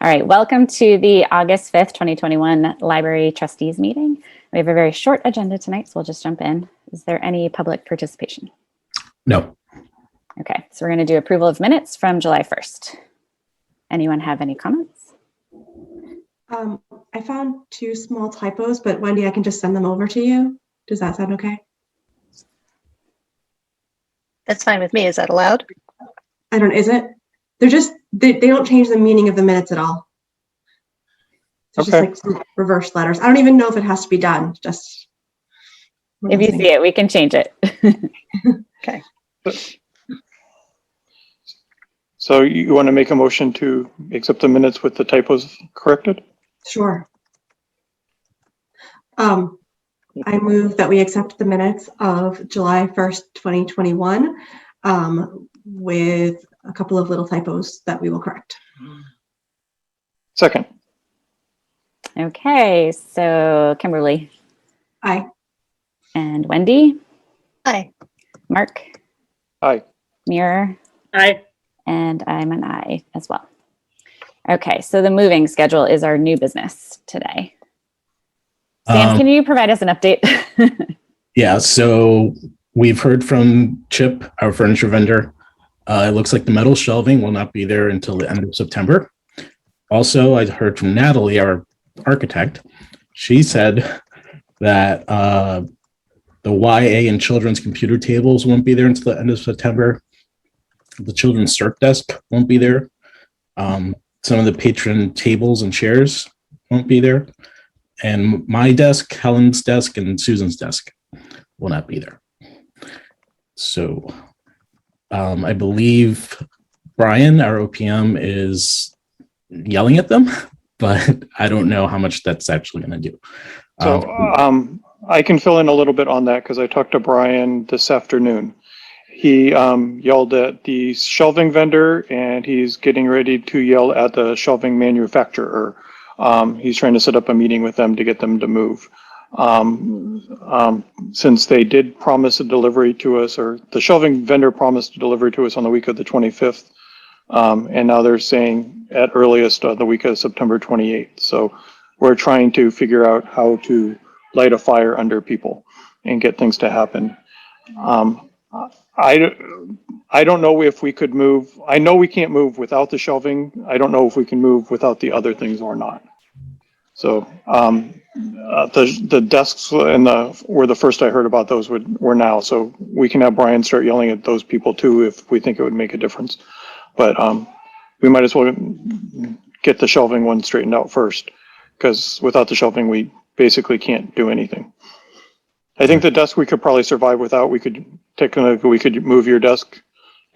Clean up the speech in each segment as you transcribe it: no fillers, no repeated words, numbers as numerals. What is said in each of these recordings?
All right, welcome to the August 5th, 2021 Library Trustees meeting. We have a very short agenda tonight, so we'll just jump in. Is there any public participation? No. Okay, so we're going to do approval of minutes from July 1st. Anyone have any comments? I found two small typos, but Wendy, I can just send them over to you. Does that sound okay? That's fine with me. Is that allowed? Is it? They're just, they don't change the meaning of the minutes at all. It's just like some reverse letters. I don't even know if it has to be done. Just if you see it, we can change it. Okay. So you want to make a motion to accept the minutes with the typos corrected? Sure. I move that we accept the minutes of July 1st, 2021, with a couple of little typos that we will correct. Second. Okay, so Kimberly. Aye. And Wendy. Aye. Mark. Aye. Mirror. Aye. And I'm an aye as well. Okay, so the moving schedule is our new business today. Sam, can you provide us an update? Yeah, so we've heard from Chip, our furniture vendor. It looks like the metal shelving will not be there until the end of September. Also, I heard from Natalie, our architect. She said that the YA and children's computer tables won't be there until the end of September. The children's cert desk won't be there. Some of the patron tables and chairs won't be there. And my desk, Helen's desk, and Susan's desk will not be there. So I believe Brian, our OPM, is yelling at them, but I don't know how much that's actually going to do. So I can fill in a little bit on that because I talked to Brian this afternoon. He yelled at the shelving vendor and he's getting ready to yell at the shelving manufacturer. He's trying to set up a meeting with them to get them to move. Since they did promise a delivery to us, or the shelving vendor promised a delivery to us on the week of the 25th, and now they're saying at earliest the week of September 28th. So we're trying to figure out how to light a fire under people and get things to happen. I don't know if we could move. I know we can't move without the shelving. I don't know if we can move without the other things or not. So the desks and were the first I heard about those were now. So we can have Brian start yelling at those people too if we think it would make a difference. But we might as well get the shelving one straightened out first, because without the shelving we basically can't do anything. I think the desk we could probably survive without. We could move your desk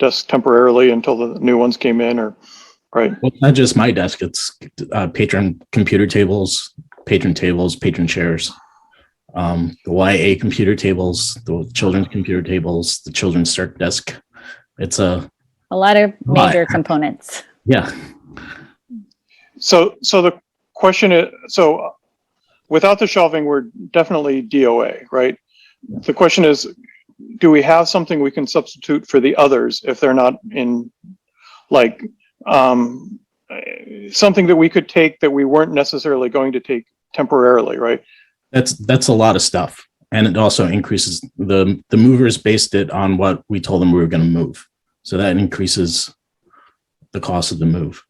temporarily until the new ones came in, or right. Well, it's not just my desk; it's patron computer tables, patron chairs, the YA computer tables, the children's computer tables, the children's cert desk. It's a lot of major components. Yeah. So the question is, so without the shelving, we're definitely DOA, right? The question is, do we have something we can substitute for the others if they're not in, like, something that we could take that we weren't necessarily going to take temporarily, right? That's a lot of stuff. And it also increases the movers based it on what we told them we were going to move. So that increases the cost of the move.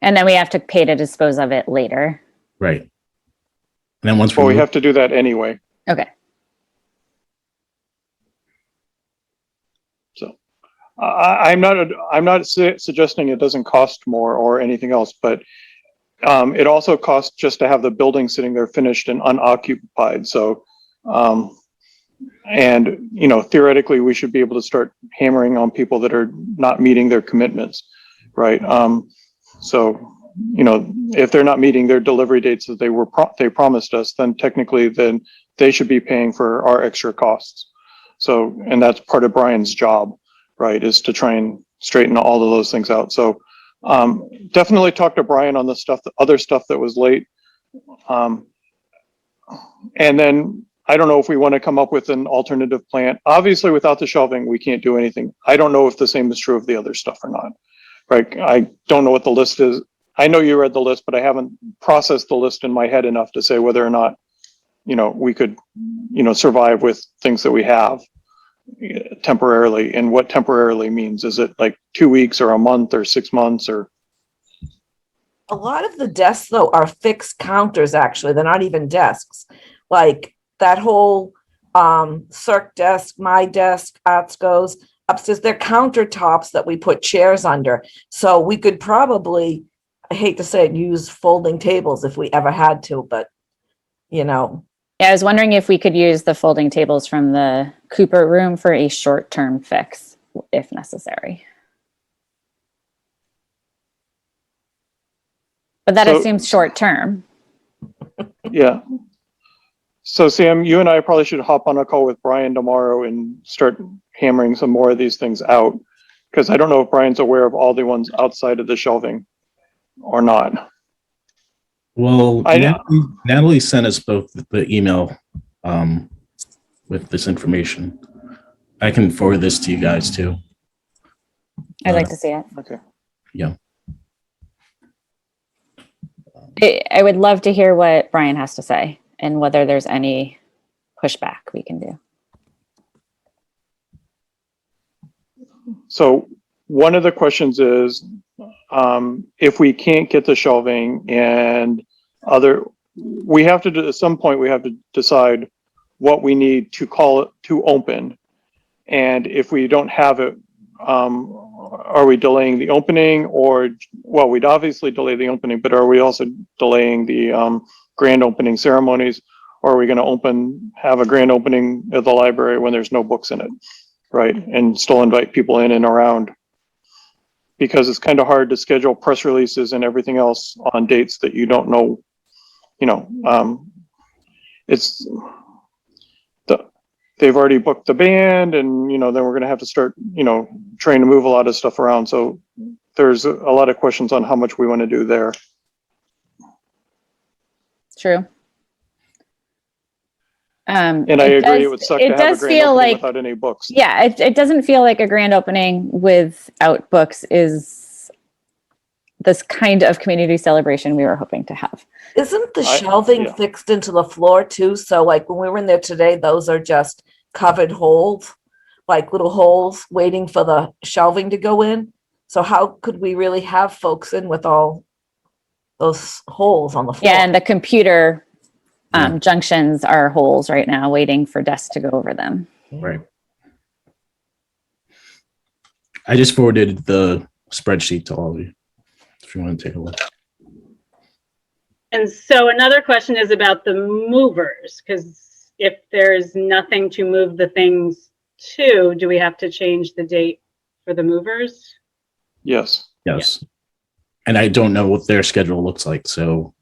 And then we have to pay to dispose of it later. Right. And then once we have to do that anyway. Okay. So I'm not suggesting it doesn't cost more or anything else, but it also costs just to have the building sitting there finished and unoccupied. So, and theoretically, we should be able to start hammering on people that are not meeting their commitments, right? So, if they're not meeting their delivery dates that they promised us, then technically, then they should be paying for our extra costs. So, and that's part of Brian's job, right, is to try and straighten all of those things out. So, definitely talk to Brian on the other stuff that was late. And then I don't know if we want to come up with an alternative plan. Obviously, without the shelving, we can't do anything. I don't know if the same is true of the other stuff or not. Right? I don't know what the list is I know you read the list, but I haven't processed the list in my head enough to say whether or not, we could, survive with things that we have temporarily, and what temporarily means. Is it like 2 weeks or a month or 6 months or? A lot of the desks, though, are fixed counters, actually. They're not even desks. Like that whole circ desk, my desk, Arts Goes upstairs, they're countertops that we put chairs under. So we could probably, I hate to say it, use folding tables if we ever had to, but Yeah, I was wondering if we could use the folding tables from the Cooper room for a short-term fix if necessary. But that So- assumes short-term. Yeah. So Sam, you and I probably should hop on a call with Brian tomorrow and start hammering some more of these things out. Because I don't know if Brian's aware of all the ones outside of the shelving or not. Well, I know. Natalie sent us both the email with this information. I can forward this to you guys too. I'd like to see it. Okay. Yeah. I would love to hear what Brian has to say and whether there's any pushback we can do. So one of the questions is, if we can't get the shelving and we have to do, at some point we have to decide what we need to call it to open. And if we don't have it, are we delaying the opening, or, well, we'd obviously delay the opening, but are we also delaying the grand opening ceremonies? Or are we going to have a grand opening of the library when there's no books in it, right? And still invite people in and around, because it's kind of hard to schedule press releases and everything else on dates that you don't know. They've already booked the band, and then we're going to have to start trying to move a lot of stuff around. So there's a lot of questions on how much we want to do there. True. And I agree, it would suck to have a grand opening without any books. Yeah, it doesn't feel like a grand opening without books is this kind of community celebration we were hoping to have. isn't the shelving yeah. fixed into the floor too? So like when we were in there today, those are just covered holes, like little holes waiting for the shelving to go in. So how could we really have folks in with all those holes on the floor? Yeah, and the computer junctions are holes right now waiting for desks to go over them. Right. I just forwarded the spreadsheet to all of you if you want to take a look. And so another question is about the movers, because if there's nothing to move the things to, do we have to change the date for the movers? Yes. Yes. And I don't know what their schedule looks like, so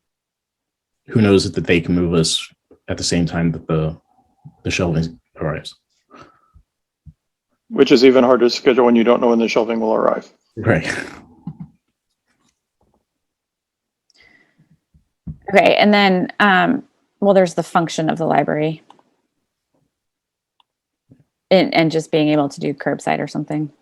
who knows that they can move us at the same time that the shelving arrives. Which is even harder to schedule when you don't know when the shelving will arrive. Right. Okay, and then, well, there's the function of the library. And just being able to do curbside or something.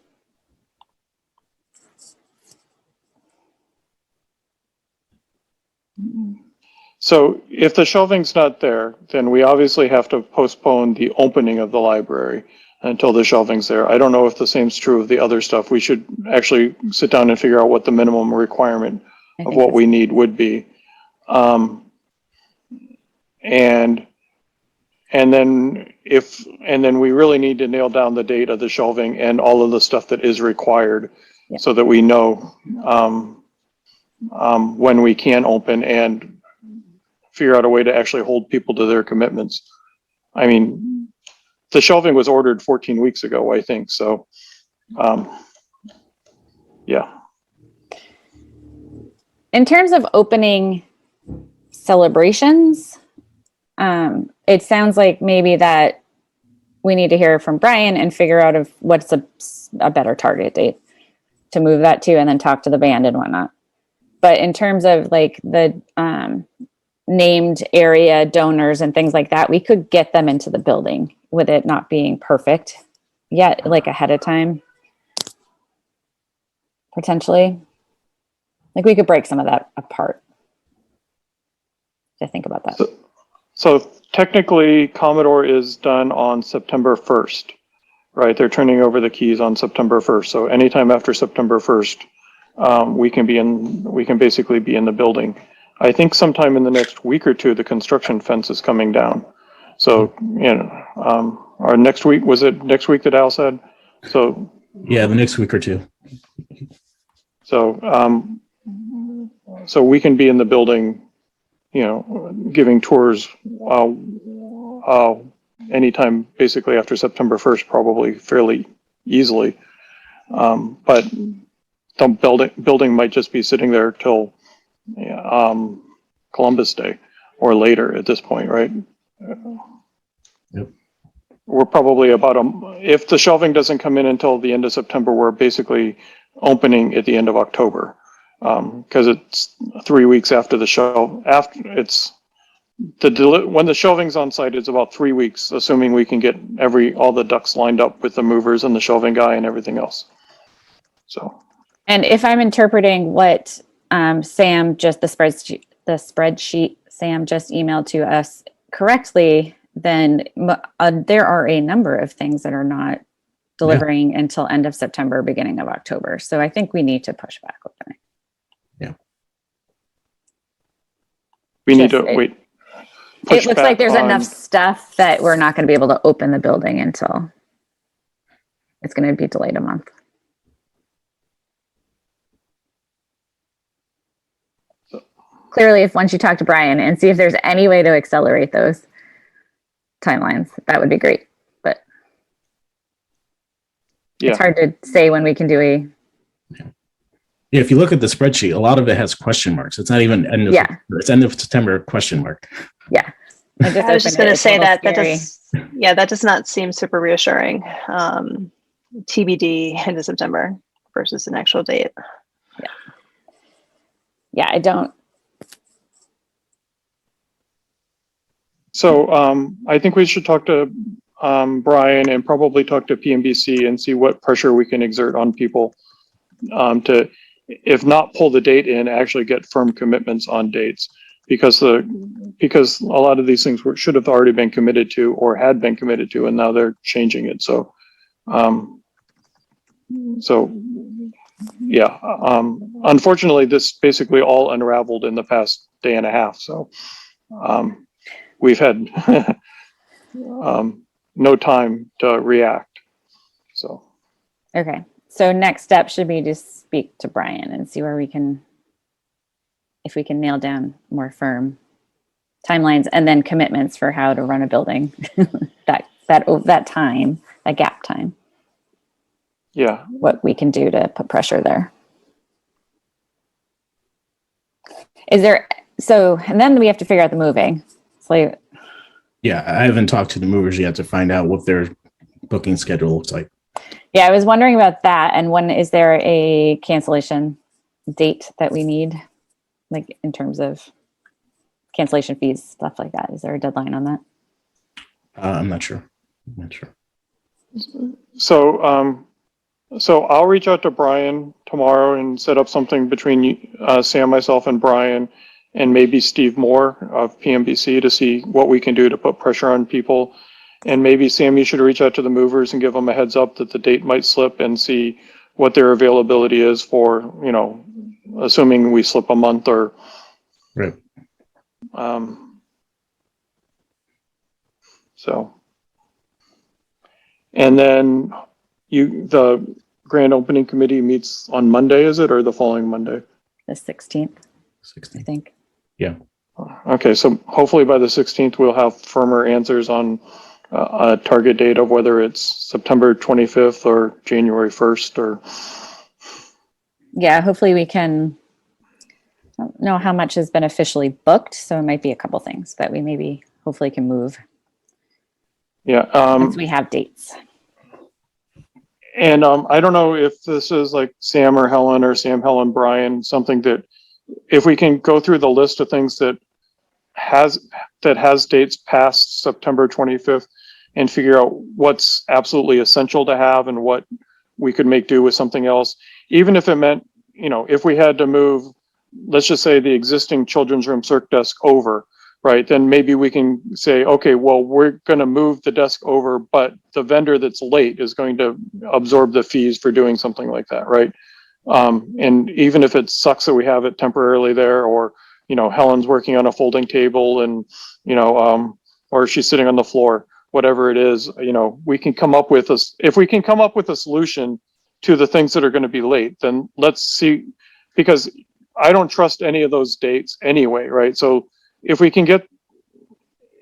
So if the shelving's not there, then we obviously have to postpone the opening of the library until the shelving's there. I don't know if the same's true of the other stuff. We should actually sit down and figure out what the minimum requirement of what we need would be. And then we really need to nail down the date of the shelving and all of the stuff that is required, so that we know when we can open and figure out a way to actually hold people to their commitments. I mean, the shelving was ordered 14 weeks ago, I think. So, yeah. In terms of opening celebrations, it sounds like maybe that we need to hear from Brian and figure out if what's a better target date to move that to, and then talk to the band and whatnot. But in terms of like the named area donors and things like that, we could get them into the building with it not being perfect yet, like ahead of time, potentially. Like we could break some of that apart. To think about that. So technically, Commodore is done on September 1st, right? They're turning over the keys on September 1st. So anytime after September 1st, we can basically be in the building. I think sometime in the next week or two, the construction fence is coming down. So, or next week, was it next week that Al said? So Yeah, the next week or two. So, so we can be in the building, giving tours anytime basically after September 1st, probably fairly easily. But the building might just be sitting there till Columbus Day or later at this point, right? Yep. We're probably if the shelving doesn't come in until the end of September, we're basically opening at the end of October. Because it's 3 weeks after the show. When the shelving's on site, it's about 3 weeks, assuming we can get all the ducks lined up with the movers and the shelving guy and everything else. So. And if I'm interpreting what Sam just the spreadsheet Sam just emailed to us correctly, then there are a number of things that are not delivering until end of September, beginning of October. So I think we need to push back opening. Yeah. We need to wait. It looks like there's enough stuff that we're not going to be able to open the building until it's going to be delayed a month. Clearly, if once you talk to Brian and see if there's any way to accelerate those timelines, that would be great. But it's hard to say when we can do Yeah, if you look at the spreadsheet, a lot of it has question marks. It's not even end of September. It's end of September question mark. Yeah. I was just going to say that that does not seem super reassuring. TBD into September versus an actual date. Yeah, I don't. So I think we should talk to Brian and probably talk to PMBC and see what pressure we can exert on people to, if not pull the date in, actually get firm commitments on dates, because a lot of these things should have already been committed to or had been committed to, and now they're changing it. So, unfortunately, this basically all unraveled in the past day and a half. So, we've had no time to react. So. Okay. So next step should be to speak to Brian and see if we can nail down more firm timelines and then commitments for how to run a building, that gap time. Yeah. What we can do to put pressure there. And then we have to figure out the moving. So yeah, I haven't talked to the movers yet to find out what their booking schedule looks like. Yeah, I was wondering about that. And when is there a cancellation date that we need, like in terms of cancellation fees, stuff like that? Is there a deadline on that? I'm not sure. So, so I'll reach out to Brian tomorrow and set up something between Sam, myself, and Brian, and maybe Steve Moore of PMBC to see what we can do to put pressure on people. And maybe, Sam, you should reach out to the movers and give them a heads up that the date might slip and see what their availability is for, assuming we slip a month or. Right. So. And then the grand opening committee meets on Monday, is it, or the following Monday? The 16th, I think. Yeah. Okay, so hopefully by the 16th, we'll have firmer answers on a target date of whether it's September 25th or January 1st or. Yeah, hopefully we can. I don't know how much has been officially booked, so it might be a couple things that we hopefully can move. Yeah. Once we have dates. And I don't know if this is like Sam or Helen or Sam, Helen, Brian, something that if we can go through the list of things that has dates past September 25th and figure out what's absolutely essential to have and what we could make do with something else, even if it meant, if we had to move let's just say the existing children's room circ desk over, right? Then maybe we can say, okay, well, we're going to move the desk over, but the vendor that's late is going to absorb the fees for doing something like that, right? And even if it sucks that we have it temporarily there, or, you know, Helen's working on a folding table and, you know, or she's sitting on the floor, whatever it is, you know, we can come up with this. If we can come up with a solution to the things that are going to be late, then let's see, because I don't trust any of those dates anyway, right? So if we can get,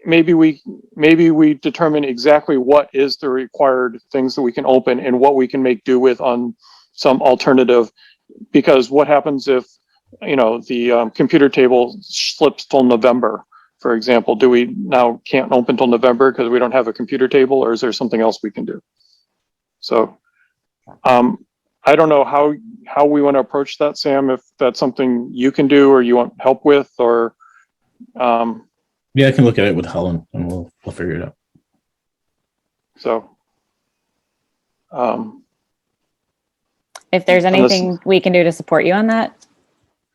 maybe we determine exactly what is the required things that we can open and what we can make do with on some alternative, because what happens if, you know, the computer table slips till November, for example? Do we now can't open till November because we don't have a computer table, or is there something else we can do? So I don't know how we want to approach that, Sam, if that's something you can do or you want help with, or Yeah, I can look at it with Helen and we'll figure it out. so If there's anything we can do to support you on that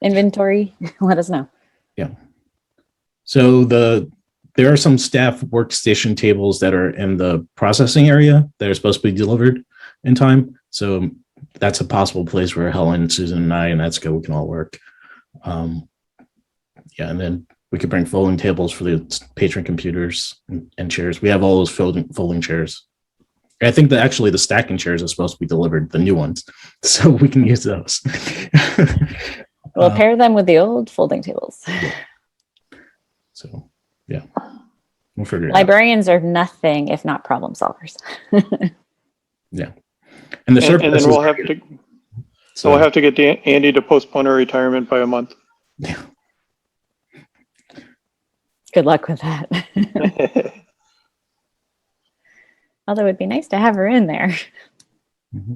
inventory, let us know. Yeah. So there are some staff workstation tables that are in the processing area that are supposed to be delivered in time. So that's a possible place where Helen, Susan, and I, and Etska, we can all work. Yeah, and then we could bring folding tables for the patron computers and chairs. We have all those folding chairs. I think that actually the stacking chairs are supposed to be delivered, the new ones, so we can use those. We'll pair them with the old folding tables. So, yeah, we'll figure it out. Librarians are nothing if not problem solvers. Yeah, and the and then we'll have to. So we'll have to get Andy to postpone her retirement by a month. Yeah. Good luck with that. Although it'd be nice to have her in there. Mm-hmm.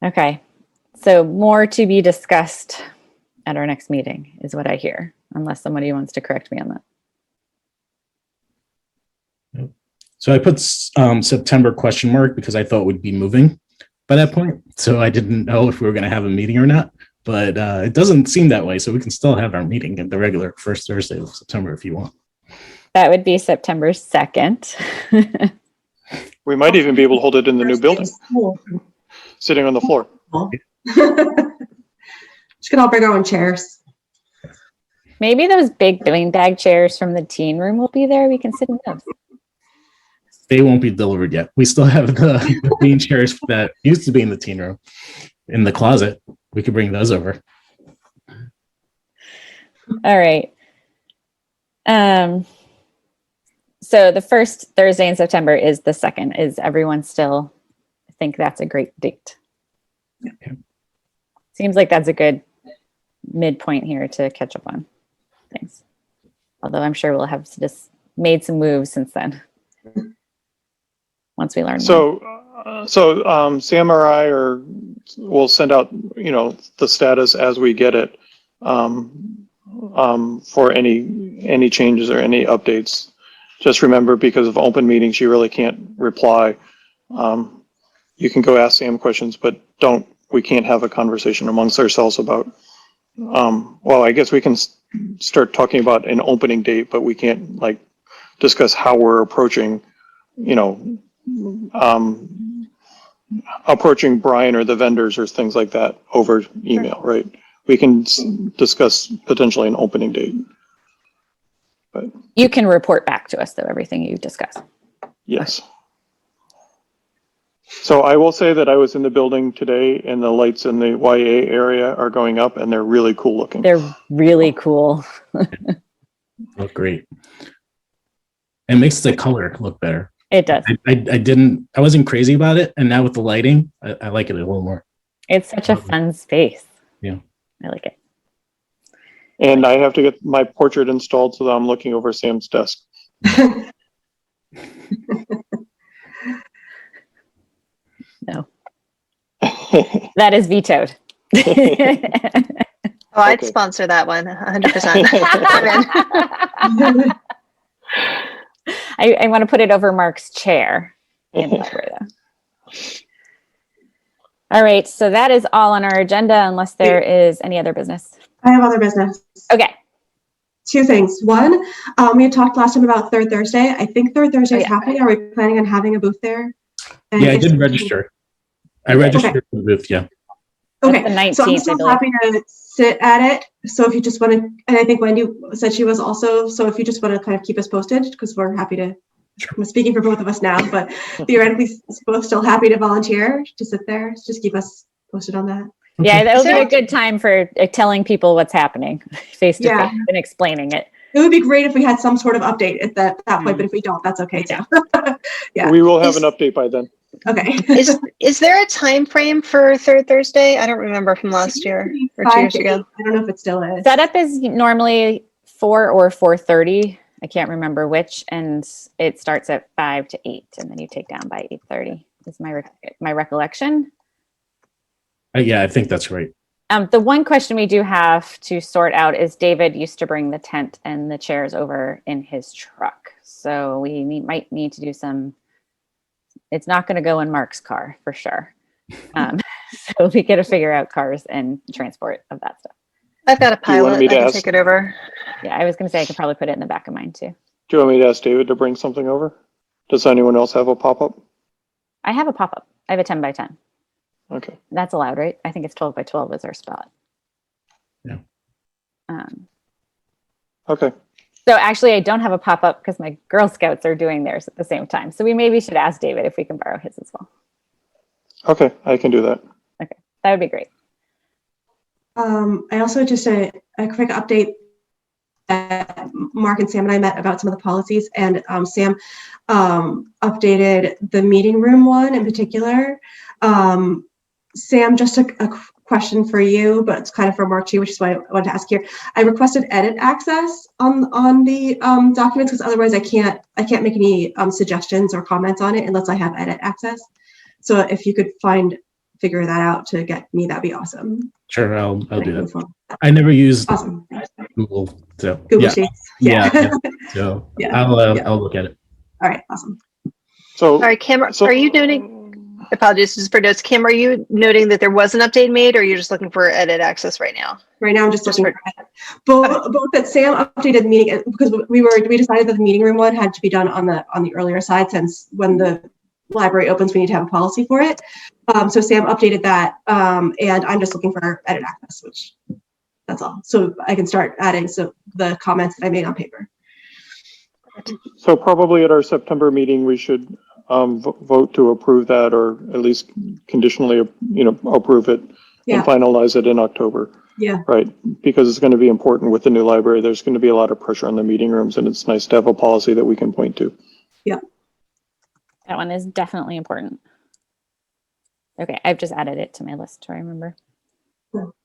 Okay, so more to be discussed at our next meeting is what I hear, unless somebody wants to correct me on that. So I put September question mark because I thought we'd be moving by that point. So I didn't know if we were going to have a meeting or not, but it doesn't seem that way. So we can still have our meeting at the regular first Thursday of September if you want. That would be September 2nd. We might even be able to hold it in the new building, sitting on the floor. Just gonna all bring our own chairs. Maybe those big beanbag chairs from the teen room will be there. We can sit in those. They won't be delivered yet. We still have the bean chairs that used to be in the teen room in the closet. We could bring those over. All right. So the first Thursday in September is the 2nd. Is everyone still think that's a great date? Okay. Seems like that's a good midpoint here to catch up on things. Although I'm sure we'll have just made some moves since then. Once we learn more. So Sam or I will send out, you know, the status as we get it for any changes or any updates. Just remember, because of open meetings, you really can't reply. You can go ask Sam questions, but we can't have a conversation amongst ourselves about, well, I guess we can start talking about an opening date, but we can't like discuss how we're approaching, you know, approaching Brian or the vendors or things like that over email, right? We can discuss potentially an opening date. But You can report back to us, though, everything you discuss. yes. So I will say that I was in the building today and the lights in the YA area are going up and they're really cool looking. They're really cool. Look great. It makes the color look better. It does. I wasn't crazy about it. And now with the lighting, I like it a little more. It's such a fun space. Yeah. I like it. And I have to get my portrait installed so that I'm looking over Sam's desk. No. That is vetoed. Oh, I'd Okay. sponsor that one 100%. I'm in. I want to put it over Mark's chair in the library, though. All right, so that is all on our agenda unless there is any other business. I have other business. Okay. Two things. One, we had talked last time about Third Thursday. I think Third Thursday is yeah. happening. Are we planning on having a booth there? And Yeah, I if did so- register. I You did. registered for the booth, yeah. That's Okay, the 19th, so I'm I still believe. happy to sit at it. So if you just want to, and I think Wendy said she was also, so if you just want to kind of keep us posted, because we're happy to, I'm speaking for both of us now, but theoretically, both still happy to volunteer to sit there. Just keep us posted on that. Yeah, that would Is be there- a good time for telling people what's happening face to Yeah. face and explaining it. It would be great if we had some sort of update at that point, but if we don't, that's okay too. Yeah. We will have an update by then. Okay. Is there a time frame for Third Thursday? I don't remember from last year or 2 years ago. I don't know if it still is. Setup is normally 4 or 4:30. I can't remember which, and it starts at 5 to 8, and then you take down by 8:30. Is my recollection. Yeah, I think that's right. The one question we do have to sort out is David used to bring the tent and the chairs over in his truck. So we might need to do some, it's not going to go in Mark's car for sure. So we got to figure out cars and transport of that stuff. I've got a Do you want pilot. me I to can ask- take it over. Yeah, I was going to say I could probably put it in the back of mine too. Do you want me to ask David to bring something over? Does anyone else have a pop-up? I have a pop-up. I have a 10 by 10. Okay. That's allowed, right? I think it's 12 by 12 is our spot. Yeah. Okay. So actually, I don't have a pop-up because my Girl Scouts are doing theirs at the same time. So we maybe should ask David if we can borrow his as well. Okay, I can do that. That would be great. I also just a quick update. Mark and Sam and I met about some of the policies, and Sam updated the meeting room one in particular. Sam, just a question for you, but it's kind of for Mark too, which is why I wanted to ask here. I requested edit access on the documents because otherwise I can't make any suggestions or comments on it unless I have edit access. So if you could figure that out to get me, that'd be awesome. Sure, I'll do that. I never used Awesome. Google, so Google yeah, Sheets. yeah. So Yeah. I'll look at it. All right. Awesome. So, All right, Kim, so- are you noting, apologies just for notes, Kim, are you noting that there was an update made or you're just looking for edit access right now? Right now, I'm just Just looking for both that Sam updated the meeting because we decided that the meeting room one had to be done on the earlier side since when the library opens, we need to have a policy for it. So Sam updated that, and I'm just looking for edit access, which that's all. So I can start adding the comments that I made on paper. So probably at our September meeting, we should vote to approve that, or at least conditionally, approve it Yeah. and finalize it in October. Yeah. Right, because it's going to be important with the new library. There's going to be a lot of pressure on the meeting rooms, and it's nice to have a policy that we can point to. That one is definitely important. Okay, I've just added it to my list to remember. Cool.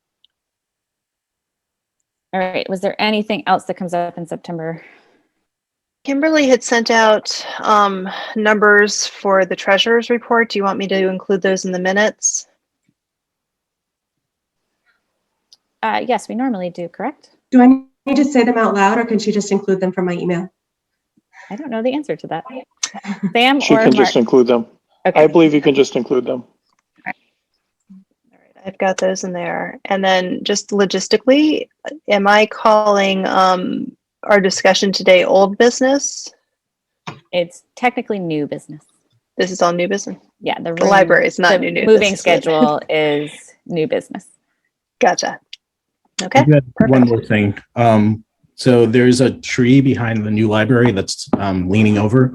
All right, was there anything else that comes up in September? Kimberly had sent out numbers for the treasurer's report. Do you want me to include those in the minutes? Yes, we normally do, correct? Do I need to say them out loud, or can she just include them from my email? I don't know the answer to that. Sam She or can Mark? just include them. Okay. I believe you can just include them. All right, I've got those in there. And then just logistically, am I calling our discussion today old business? It's technically new business. This is all new business? Yeah, the The library is not the new moving business, right? schedule is new business. Gotcha. Okay. You had one perfect. more thing. So there's a tree behind the new library that's leaning over,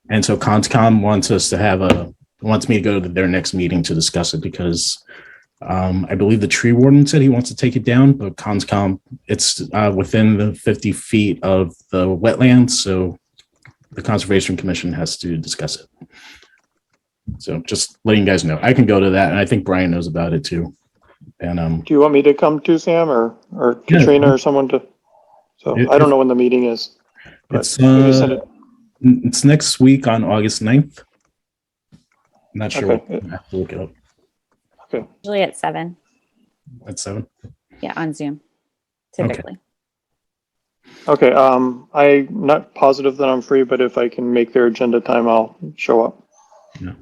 and so Conscom wants me to go to their next meeting to discuss it because I believe the tree warden said he wants to take it down, but Conscom, it's within the 50 feet of the wetlands, so the Conservation Commission has to discuss it. So just letting you guys know, I can go to that, and I think Brian knows about it too. And Do you want me to come to Sam or Yeah. Katrina or someone to? So I don't know when the meeting is. But it's maybe send it. it's next week on August 9th. I'm not sure. Okay. I have to look it up. Okay. Usually at 7. At 7. Yeah, on Zoom, typically. Okay. I'm not positive that I'm free, but if I can make their agenda time, I'll show up. Yeah.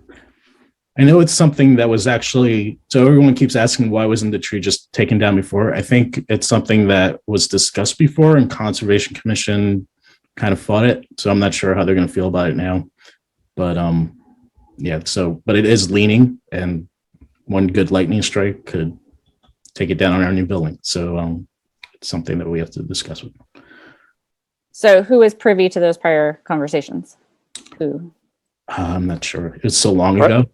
I know it's something that was actually, so everyone keeps asking why wasn't the tree just taken down before? I think it's something that was discussed before and Conservation Commission kind of fought it. So I'm not sure how they're going to feel about it now. But yeah, so, but it is leaning, and one good lightning strike could take it down on our new building. So it's something that we have to discuss with. So who is privy to those prior conversations? Who? I'm not sure. It's so long Right. ago.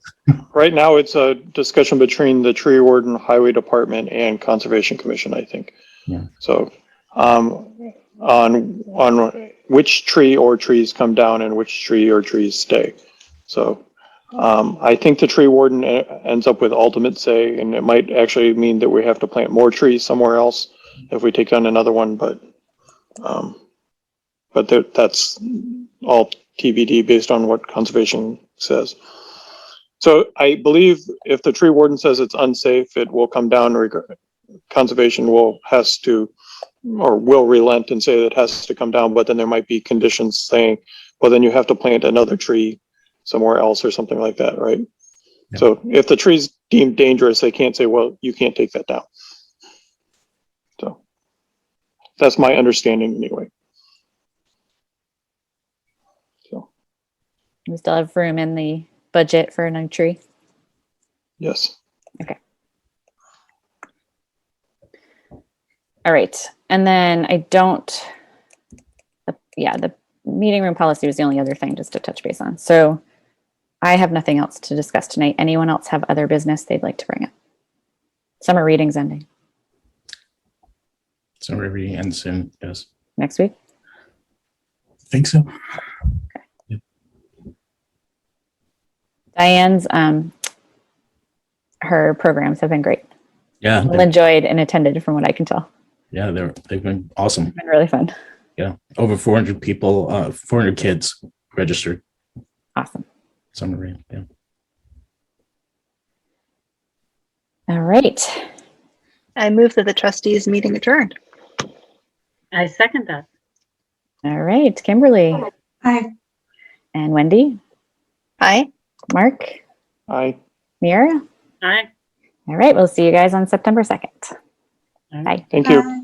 Right now, it's a discussion between the tree warden, highway department, and Conservation Commission, I think. Yeah. So, on which tree or trees come down and which tree or trees stay. So, I think the tree warden ends up with ultimate say, and it might actually mean that we have to plant more trees somewhere else if we take down another one, but that's all TBD based on what conservation says. So I believe if the tree warden says it's unsafe, it will come down. Conservation will relent and say that it has to come down, but then there might be conditions saying, well, then you have to plant another tree somewhere else or something like that, right? Yeah. So if the tree's deemed dangerous, they can't say, well, you can't take that down. So that's my understanding anyway. So We still have room in the budget for a new tree. yes. Okay. All right. And then the meeting room policy was the only other thing just to touch base on. So I have nothing else to discuss tonight. Anyone else have other business they'd like to bring up? Summer reading's ending So we're reading ends soon. Yes. next week. I think so. Diane's, her programs have been great. Yeah. Well enjoyed and attended from what I can tell. Yeah. They've been awesome. Been really fun. Yeah. Over 400 people, 400 kids registered. Awesome. Summer reading. Yeah. All right. I move that the trustees meeting adjourned. I second that. All right. Kimberly Hi. and Wendy, Aye. Mark, I Mira. Aye. All right. We'll see you guys on September 2nd. Bye. thank you. Bye.